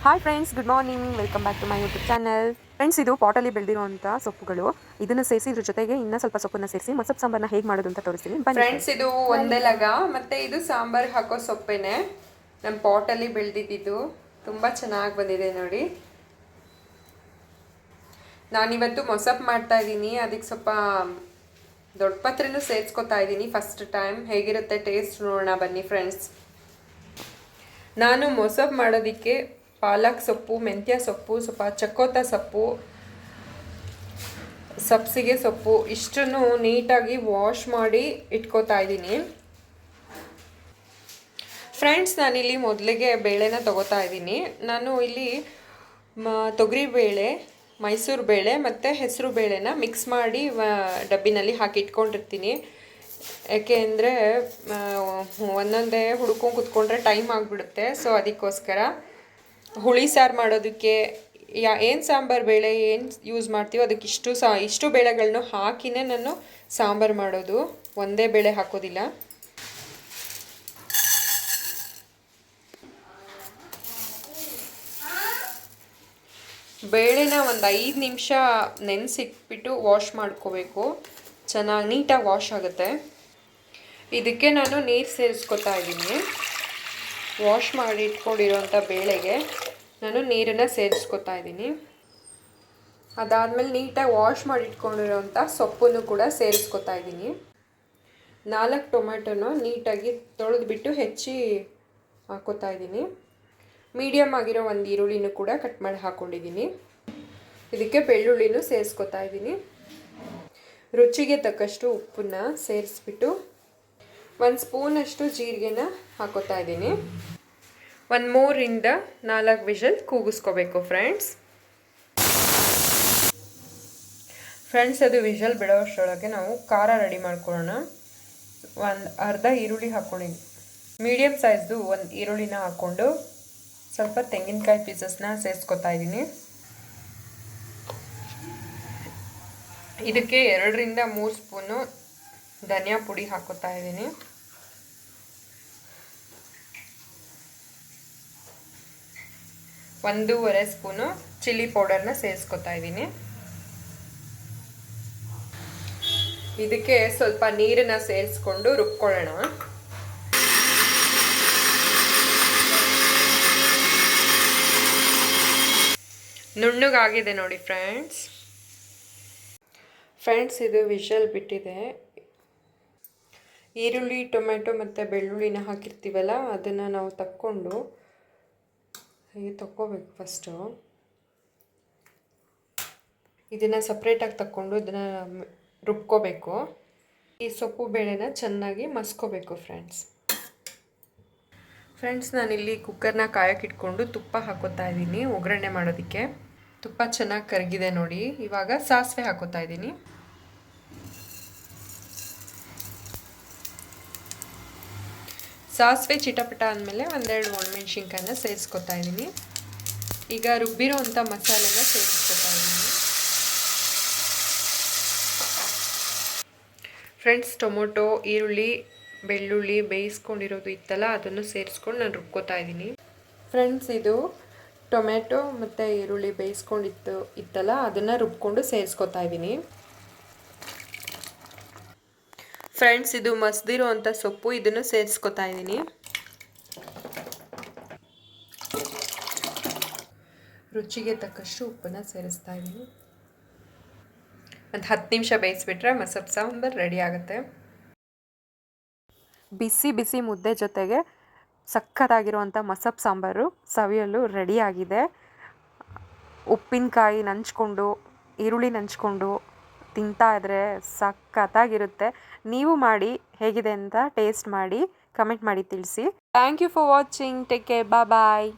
Hi friends, good morning. Welcome back to my YouTube channel. Friends, ಇದು ಪಾಟಲ್ಲಿ ಬೆಳೆದಿರುವಂಥ ಸೊಪ್ಪುಗಳು. ಇದನ್ನು ಸೇರಿಸಿ ಇದ್ರ ಜೊತೆಗೆ ಇನ್ನೂ ಸ್ವಲ್ಪ ಸೊಪ್ಪನ್ನು ಸೇರಿಸಿ ಮಸಪ್ ಸಾಂಬಾರನ್ನ ಹೇಗೆ ಮಾಡೋದು ಅಂತ ತೋರಿಸ್ತೀನಿ. ಫ್ರೆಂಡ್ಸ್, ಇದು ಒಂದೇ ಲಗ ಮತ್ತೆ ಇದು ಸಾಂಬಾರ್ ಹಾಕೋ ಸೊಪ್ಪೇನೆ. ನಮ್ಮ ಪಾಟಲ್ಲಿ ಬೆಳೆದಿದ್ದು ತುಂಬ ಚೆನ್ನಾಗಿ ಬಂದಿದೆ ನೋಡಿ. ನಾನಿವತ್ತು ಮೊಸಪ್ ಮಾಡ್ತಾ ಇದ್ದೀನಿ. ಅದಕ್ಕೆ ಸ್ವಲ್ಪ ದೊಡ್ಡ ಪತ್ರೆನೂ ಸೇರಿಸ್ಕೊತಾ ಇದ್ದೀನಿ ಫಸ್ಟ್ ಟೈಮ್. ಹೇಗಿರುತ್ತೆ ಟೇಸ್ಟ್ ನೋಡೋಣ ಬನ್ನಿ ಫ್ರೆಂಡ್ಸ್. ನಾನು ಮೊಸಪ್ ಮಾಡೋದಕ್ಕೆ ಪಾಲಕ್ ಸೊಪ್ಪು, ಮೆಂತ್ಯ ಸೊಪ್ಪು, ಸ್ವಲ್ಪ ಚಕ್ಕೋತ ಸೊಪ್ಪು, ಸಬ್ಸಿಗೆ ಸೊಪ್ಪು ಇಷ್ಟನ್ನು ನೀಟಾಗಿ ವಾಶ್ ಮಾಡಿ ಇಟ್ಕೋತಾ ಇದ್ದೀನಿ. ಫ್ರೆಂಡ್ಸ್, ನಾನಿಲ್ಲಿ ಮೊದಲಿಗೆ ಬೇಳೆನ ತೊಗೋತಾ ಇದ್ದೀನಿ. ನಾನು ಇಲ್ಲಿ ತೊಗರಿ ಬೇಳೆ, ಮೈಸೂರು ಬೇಳೆ ಮತ್ತು ಹೆಸರು ಬೇಳೆನ ಮಿಕ್ಸ್ ಮಾಡಿ ಡಬ್ಬಿನಲ್ಲಿ ಹಾಕಿ ಇಟ್ಕೊಂಡಿರ್ತೀನಿ. ಯಾಕೆ ಅಂದರೆ ಒಂದೊಂದೇ ಹುಡ್ಕೊಂಡು ಕುತ್ಕೊಂಡ್ರೆ ಟೈಮ್ ಆಗಿಬಿಡುತ್ತೆ. ಸೊ ಅದಕ್ಕೋಸ್ಕರ ಹುಳಿ ಸಾರು ಮಾಡೋದಕ್ಕೆ ಏನು ಸಾಂಬಾರು ಬೇಳೆ ಏನು ಯೂಸ್ ಮಾಡ್ತೀವೋ ಅದಕ್ಕೆ ಇಷ್ಟು ಬೇಳೆಗಳನ್ನು ಹಾಕಿನೇ ನಾನು ಸಾಂಬಾರು ಮಾಡೋದು. ಒಂದೇ ಬೇಳೆ ಹಾಕೋದಿಲ್ಲ. ಬೇಳೆನ ಒಂದು 5 ನಿಮಿಷ ನೆನೆಸಿಟ್ಬಿಟ್ಟು ವಾಶ್ ಮಾಡ್ಕೋಬೇಕು. ಚೆನ್ನಾಗಿ ನೀಟಾಗಿ ವಾಶ್ ಆಗುತ್ತೆ. ಇದಕ್ಕೆ ನಾನು ನೀರು ಸೇರಿಸ್ಕೊತಾ ಇದ್ದೀನಿ. ವಾಶ್ ಮಾಡಿ ಇಟ್ಕೊಂಡಿರೋಂಥ ಬೇಳೆಗೆ ನಾನು ನೀರನ್ನು ಸೇರಿಸ್ಕೊತಾ ಇದ್ದೀನಿ. ಅದಾದಮೇಲೆ ನೀಟಾಗಿ ವಾಶ್ ಮಾಡಿ ಇಟ್ಕೊಂಡಿರೋಂಥ ಸೊಪ್ಪನ್ನು ಕೂಡ ಸೇರಿಸ್ಕೊತಾ ಇದ್ದೀನಿ. 4 ಟೊಮೆಟೊನ ನೀಟಾಗಿ ತೊಳೆದ್ಬಿಟ್ಟು ಹೆಚ್ಚಿ ಹಾಕೋತಾ ಇದ್ದೀನಿ. ಮೀಡಿಯಮ್ ಆಗಿರೋ ಒಂದು ಈರುಳ್ಳಿನೂ ಕೂಡ ಕಟ್ ಮಾಡಿ ಹಾಕ್ಕೊಂಡಿದ್ದೀನಿ. ಇದಕ್ಕೆ ಬೆಳ್ಳುಳ್ಳಿನೂ ಸೇರಿಸ್ಕೊತಾ ಇದ್ದೀನಿ. ರುಚಿಗೆ ತಕ್ಕಷ್ಟು ಉಪ್ಪನ್ನು ಸೇರಿಸ್ಬಿಟ್ಟು 1 ಸ್ಪೂನಷ್ಟು ಜೀರಿಗೆನ ಹಾಕೋತಾ ಇದ್ದೀನಿ. ಒಂದು 3ರಿಂದ 4 ವಿಷಲ್ ಕೂಗಿಸ್ಕೋಬೇಕು ಫ್ರೆಂಡ್ಸ್. ಅದು ವಿಷಲ್ ಬಿಡೋಷ್ಟರೊಳಗೆ ನಾವು ಖಾರ ರೆಡಿ ಮಾಡ್ಕೊಳ್ಳೋಣ. ಒಂದು ಅರ್ಧ ಈರುಳ್ಳಿ ಹಾಕ್ಕೊಂಡಿದ್ದೀನಿ. ಮೀಡಿಯಮ್ ಸೈಜ್ದು ಒಂದು ಈರುಳ್ಳಿನ ಹಾಕ್ಕೊಂಡು ಸ್ವಲ್ಪ ತೆಂಗಿನಕಾಯಿ ಪೀಸಸ್ನ ಸೇರಿಸ್ಕೊತಾ ಇದ್ದೀನಿ. ಇದಕ್ಕೆ 2ರಿಂದ 3 ಸ್ಪೂನು ಧನಿಯಾ ಪುಡಿ ಹಾಕೋತಾ ಇದ್ದೀನಿ. 1.5 ಸ್ಪೂನು ಚಿಲ್ಲಿ ಪೌಡರ್ನ ಸೇರಿಸ್ಕೊತಾ ಇದ್ದೀನಿ. ಇದಕ್ಕೆ ಸ್ವಲ್ಪ ನೀರನ್ನು ಸೇರಿಸ್ಕೊಂಡು ರುಬ್ಕೊಳ್ಳೋಣ. ನುಣ್ಣಗಾಗಿದೆ ನೋಡಿ ಫ್ರೆಂಡ್ಸ್. ಇದು ವಿಷಲ್ ಬಿಟ್ಟಿದೆ. ಈರುಳ್ಳಿ, ಟೊಮೆಟೊ ಮತ್ತು ಬೆಳ್ಳುಳ್ಳಿನ ಹಾಕಿರ್ತೀವಲ್ಲ ಅದನ್ನು ನಾವು ತಕ್ಕೊಂಡು ಹೀಗೆ ತಕ್ಕೋಬೇಕು. ಫಸ್ಟು ಇದನ್ನು ಸಪ್ರೇಟಾಗಿ ತಕ್ಕೊಂಡು ಇದನ್ನು ರುಬ್ಕೋಬೇಕು. ಈ ಸೊಪ್ಪು ಬೇಳೆನ ಚೆನ್ನಾಗಿ ಮಸ್ಕೋಬೇಕು ಫ್ರೆಂಡ್ಸ್. ನಾನಿಲ್ಲಿ ಕುಕ್ಕರ್ನ ಕಾಯಕ್ಕಿಟ್ಕೊಂಡು ತುಪ್ಪ ಹಾಕೋತಾ ಇದ್ದೀನಿ ಒಗ್ಗರಣೆ ಮಾಡೋದಕ್ಕೆ. ತುಪ್ಪ ಚೆನ್ನಾಗಿ ಕರಗಿದೆ ನೋಡಿ. ಇವಾಗ ಸಾಸಿವೆ ಹಾಕೋತಾ ಇದ್ದೀನಿ. ಸಾಸಿವೆ ಚಿಟಪಟ ಅಂದಮೇಲೆ 1-2 ಒಣಮೆಣ್ಸಿನ್ಕಾಯನ್ನ ಸೇರಿಸ್ಕೊತಾ ಇದ್ದೀನಿ. ಈಗ ರುಬ್ಬಿರೋ ಅಂಥ ಮಸಾಲೆನ ಸೇರಿಸ್ಕೊತಾ ಇದ್ದೀನಿ. ಫ್ರೆಂಡ್ಸ್, ಟೊಮೊಟೊ, ಈರುಳ್ಳಿ, ಬೆಳ್ಳುಳ್ಳಿ ಬೇಯಿಸ್ಕೊಂಡಿರೋದು ಇತ್ತಲ್ಲ ಅದನ್ನು ಸೇರಿಸ್ಕೊಂಡು ನಾನು ರುಬ್ಕೋತಾ ಇದ್ದೀನಿ. ಫ್ರೆಂಡ್ಸ್, ಇದು ಟೊಮೆಟೊ ಮತ್ತು ಈರುಳ್ಳಿ ಇತ್ತಲ್ಲ ಅದನ್ನು ರುಬ್ಕೊಂಡು ಸೇರಿಸ್ಕೊತಾ ಇದ್ದೀನಿ. ಫ್ರೆಂಡ್ಸ್, ಇದು ಮಸ್ದಿರೋ ಅಂಥ ಸೊಪ್ಪು, ಇದನ್ನು ಸೇರಿಸ್ಕೊತಾ ಇದ್ದೀನಿ. ರುಚಿಗೆ ತಕ್ಕಷ್ಟು ಉಪ್ಪನ್ನು ಸೇರಿಸ್ತಾ ಇದ್ದೀನಿ. ಒಂದು 10 ನಿಮಿಷ ಬೇಯಿಸ್ಬಿಟ್ರೆ ಮಸಪ್ ಸಾಂಬಾರು ರೆಡಿ ಆಗುತ್ತೆ. ಬಿಸಿ ಬಿಸಿ ಮುದ್ದೆ ಜೊತೆಗೆ ಸಕ್ಕತ್ತಾಗಿರುವಂಥ ಮಸಪ್ ಸಾಂಬಾರು ಸವಿಯಲು ರೆಡಿಯಾಗಿದೆ. ಉಪ್ಪಿನಕಾಯಿ ನಂಚ್ಕೊಂಡು, ಈರುಳ್ಳಿ ನಂಚ್ಕೊಂಡು ತಿಂತಾ ಇದ್ರೆ ಸಕ್ಕತ್ತಾಗಿರುತ್ತೆ. ನೀವು ಮಾಡಿ ಹೇಗಿದೆ ಅಂತ ಟೇಸ್ಟ್ ಮಾಡಿ ಕಮೆಂಟ್ ಮಾಡಿ ತಿಳಿಸಿ. Thank you for watching. Take care. Bye.